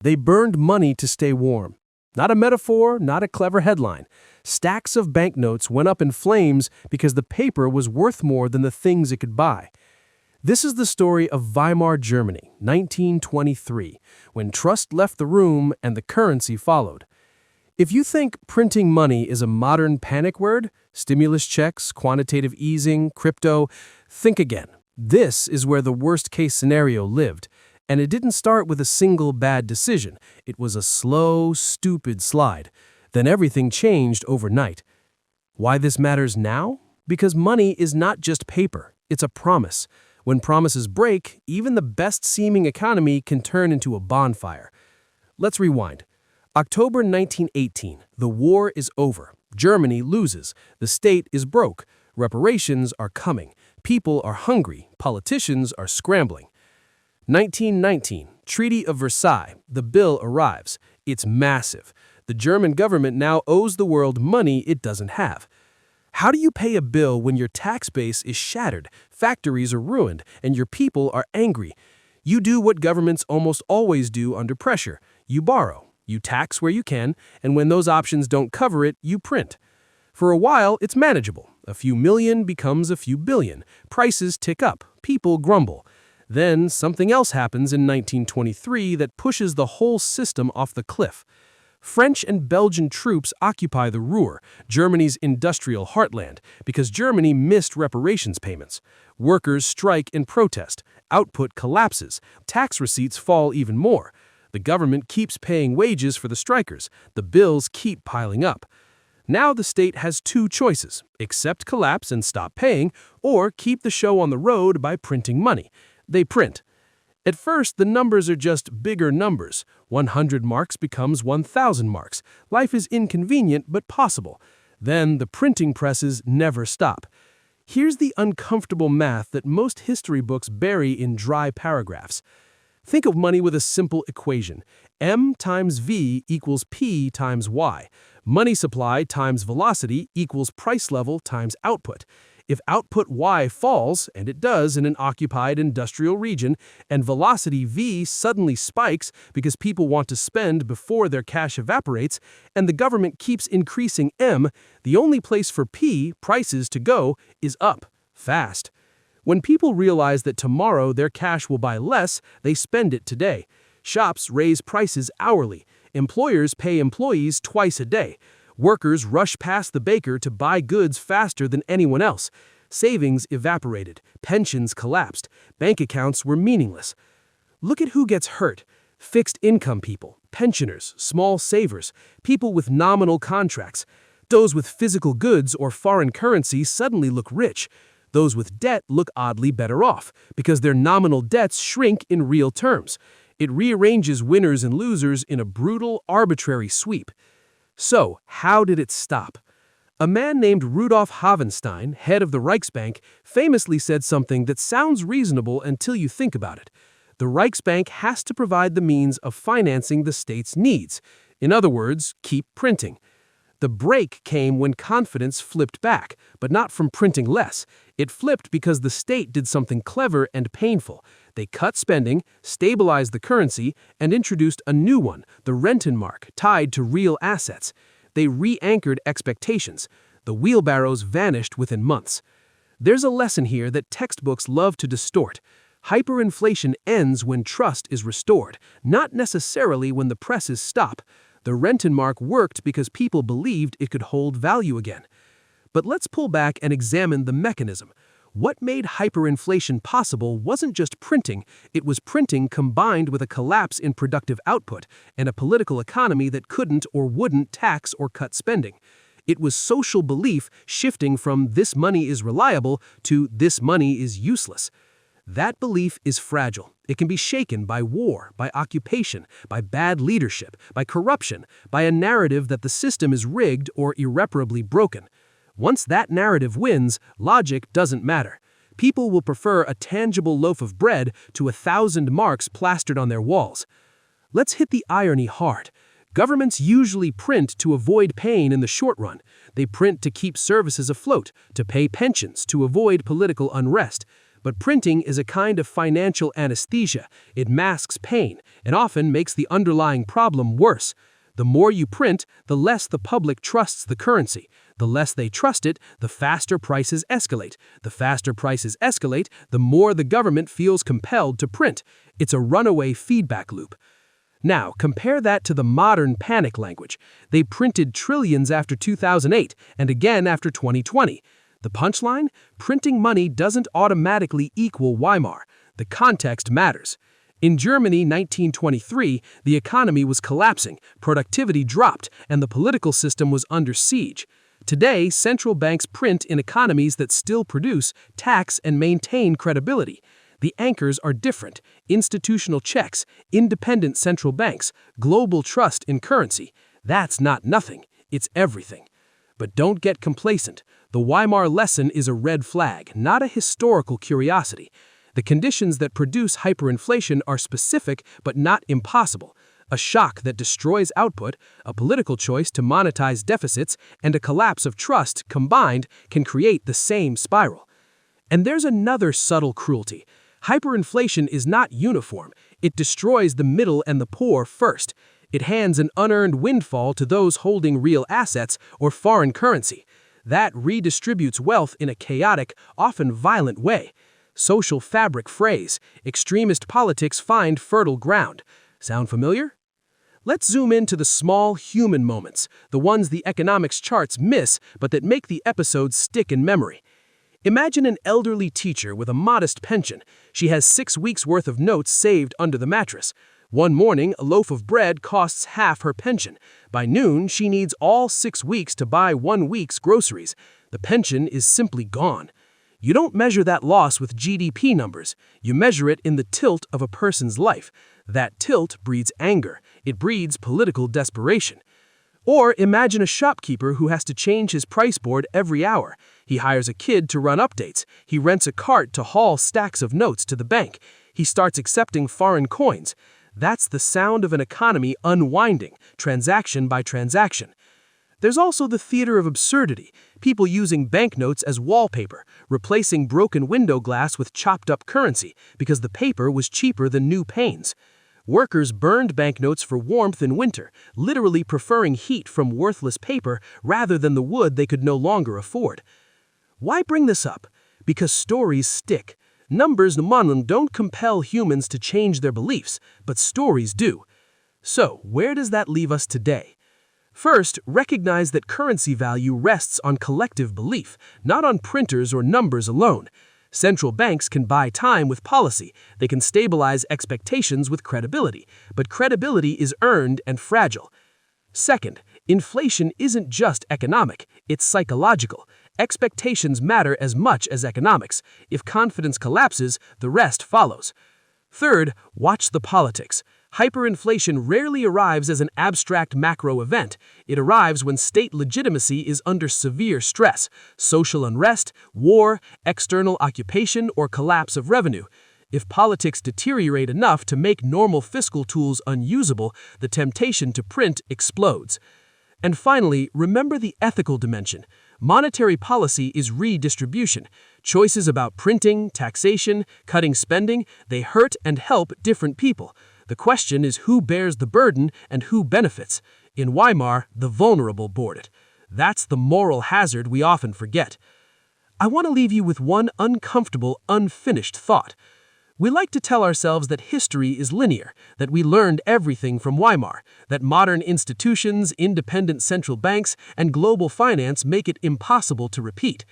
They burned money to stay warm. Not a metaphor, not a clever headline. Stacks of banknotes went up in flames because the paper was worth more than the things it could buy. This is the story of Weimar Germany, 1923, when trust left the room and the currency followed. If you think printing money is a modern panic word, stimulus checks, quantitative easing, crypto, think again. This is where the worst-case scenario lived. And it didn't start with a single bad decision. It was a slow, stupid slide. Then everything changed overnight. Why this matters now? Because money is not just paper. It's a promise. When promises break, even the best-seeming economy can turn into a bonfire. Let's rewind. October 1918. The war is over. Germany loses. The state is broke. Reparations are coming. People are hungry. Politicians are scrambling. 1919, Treaty of Versailles. The bill arrives. It's massive. The German government now owes the world money it doesn't have. How do you pay a bill when your tax base is shattered, factories are ruined, and your people are angry? You do what governments almost always do under pressure. You borrow. You tax where you can, and when those options don't cover it, you print. For a while, it's manageable. A few million becomes a few billion. Prices tick up. People grumble. Then something else happens in 1923 that pushes the whole system off the cliff. French and Belgian troops occupy the Ruhr, Germany's industrial heartland, because Germany missed reparations payments. Workers strike in protest. Output collapses. Tax receipts fall even more. The government keeps paying wages for the strikers. The bills keep piling up. Now the state has two choices: accept collapse and stop paying, or keep the show on the road by printing money. They print. At first, the numbers are just bigger numbers. 100 marks becomes 1,000 marks. Life is inconvenient but possible. Then the printing presses never stop. Here's the uncomfortable math that most history books bury in dry paragraphs. Think of money with a simple equation. M times V equals P times Y. Money supply times velocity equals price level times output. If output Y falls, and it does in an occupied industrial region, and velocity V suddenly spikes because people want to spend before their cash evaporates, and the government keeps increasing M, the only place for P, prices, to go is up, fast. When people realize that tomorrow their cash will buy less, they spend it today. Shops raise prices hourly. Employers pay employees twice a day. Workers rush past the baker to buy goods faster than anyone else. Savings evaporated. Pensions collapsed. Bank accounts were meaningless. Look at who gets hurt. Fixed income people, pensioners, small savers, people with nominal contracts. Those with physical goods or foreign currency suddenly look rich. Those with debt look oddly better off because their nominal debts shrink in real terms. It rearranges winners and losers in a brutal, arbitrary sweep. So, how did it stop? A man named Rudolf Havenstein, head of the Reichsbank, famously said something that sounds reasonable until you think about it. The Reichsbank has to provide the means of financing the state's needs. In other words, keep printing. The break came when confidence flipped back, but not from printing less. It flipped because the state did something clever and painful. They cut spending, stabilized the currency, and introduced a new one, the Rentenmark, tied to real assets. They re-anchored expectations. The wheelbarrows vanished within months. There's a lesson here that textbooks love to distort. Hyperinflation ends when trust is restored, not necessarily when the presses stop. The Rentenmark worked because people believed it could hold value again. But let's pull back and examine the mechanism. What made hyperinflation possible wasn't just printing, it was printing combined with a collapse in productive output and a political economy that couldn't or wouldn't tax or cut spending. It was social belief shifting from "this money is reliable" to "this money is useless." That belief is fragile. It can be shaken by war, by occupation, by bad leadership, by corruption, by a narrative that the system is rigged or irreparably broken. Once that narrative wins, logic doesn't matter. People will prefer a tangible loaf of bread to 1,000 marks plastered on their walls. Let's hit the irony hard. Governments usually print to avoid pain in the short run. They print to keep services afloat, to pay pensions, to avoid political unrest. But printing is a kind of financial anesthesia. It masks pain and often makes the underlying problem worse. The more you print, the less the public trusts the currency. The less they trust it, the faster prices escalate. The faster prices escalate, the more the government feels compelled to print. It's a runaway feedback loop. Now, compare that to the modern panic language. They printed trillions after 2008 and again after 2020. The punchline? Printing money doesn't automatically equal Weimar. The context matters. In Germany 1923, the economy was collapsing, productivity dropped, and the political system was under siege. Today, central banks print in economies that still produce, tax, and maintain credibility. The anchors are different: institutional checks, independent central banks, global trust in currency. That's not nothing, it's everything. But don't get complacent. The Weimar lesson is a red flag, not a historical curiosity. The conditions that produce hyperinflation are specific but not impossible. A shock that destroys output, a political choice to monetize deficits, and a collapse of trust combined can create the same spiral. And there's another subtle cruelty. Hyperinflation is not uniform. It destroys the middle and the poor first. It hands an unearned windfall to those holding real assets or foreign currency. That redistributes wealth in a chaotic, often violent way. Social fabric phrase. Extremist politics find fertile ground. Sound familiar? Let's zoom into the small human moments, the ones the economics charts miss but that make the episodes stick in memory. Imagine an elderly teacher with a modest pension. She has 6 weeks' worth of notes saved under the mattress. One morning, a loaf of bread costs half her pension. By noon, she needs all 6 weeks to buy 1 week's groceries. The pension is simply gone. You don't measure that loss with GDP numbers. You measure it in the tilt of a person's life. That tilt breeds anger. It breeds political desperation. Or imagine a shopkeeper who has to change his price board every hour. He hires a kid to run updates. He rents a cart to haul stacks of notes to the bank. He starts accepting foreign coins. That's the sound of an economy unwinding, transaction by transaction. There's also the theater of absurdity, people using banknotes as wallpaper, replacing broken window glass with chopped-up currency because the paper was cheaper than new panes. Workers burned banknotes for warmth in winter, literally preferring heat from worthless paper rather than the wood they could no longer afford. Why bring this up? Because stories stick. Numbers don't compel humans to change their beliefs, but stories do. So, where does that leave us today? First, recognize that currency value rests on collective belief, not on printers or numbers alone. Central banks can buy time with policy. They can stabilize expectations with credibility, but credibility is earned and fragile. Second, inflation isn't just economic, it's psychological. Expectations matter as much as economics. If confidence collapses, the rest follows. Third, watch the politics. Hyperinflation rarely arrives as an abstract macro event. It arrives when state legitimacy is under severe stress: social unrest, war, external occupation, or collapse of revenue. If politics deteriorate enough to make normal fiscal tools unusable, the temptation to print explodes. And finally, remember the ethical dimension. Monetary policy is redistribution. Choices about printing, taxation, cutting spending, they hurt and help different people. The question is who bears the burden and who benefits. In Weimar, the vulnerable bore it. That's the moral hazard we often forget. I want to leave you with one uncomfortable, unfinished thought. We like to tell ourselves that history is linear, that we learned everything from Weimar, that modern institutions, independent central banks, and global finance make it impossible to repeat.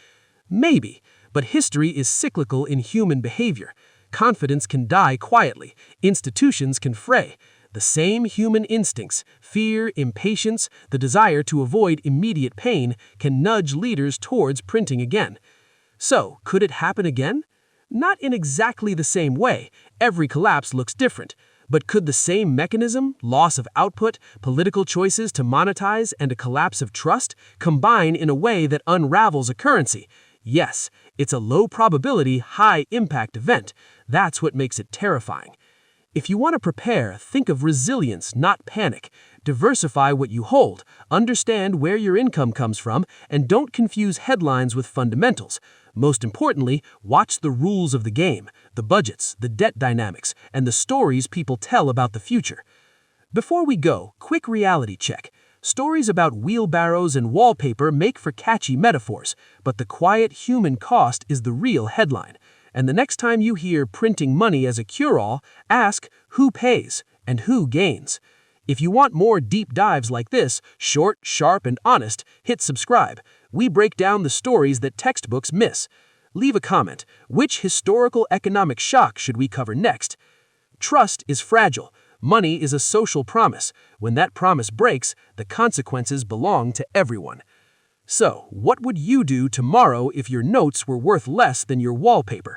Maybe, but history is cyclical in human behavior. Confidence can die quietly. Institutions can fray. The same human instincts, fear, impatience, the desire to avoid immediate pain, can nudge leaders towards printing again. So, could it happen again? Not in exactly the same way. Every collapse looks different. But could the same mechanism, loss of output, political choices to monetize, and a collapse of trust, combine in a way that unravels a currency? Yes, it's a low-probability, high-impact event. That's what makes it terrifying. If you want to prepare, think of resilience, not panic. Diversify what you hold, understand where your income comes from, and don't confuse headlines with fundamentals. Most importantly, watch the rules of the game, the budgets, the debt dynamics, and the stories people tell about the future. Before we go, quick reality check. Stories about wheelbarrows and wallpaper make for catchy metaphors, but the quiet human cost is the real headline. And the next time you hear printing money as a cure-all, ask who pays and who gains. If you want more deep dives like this, short, sharp, and honest, hit subscribe. We break down the stories that textbooks miss. Leave a comment. Which historical economic shock should we cover next? Trust is fragile. Money is a social promise. When that promise breaks, the consequences belong to everyone. So, what would you do tomorrow if your notes were worth less than your wallpaper?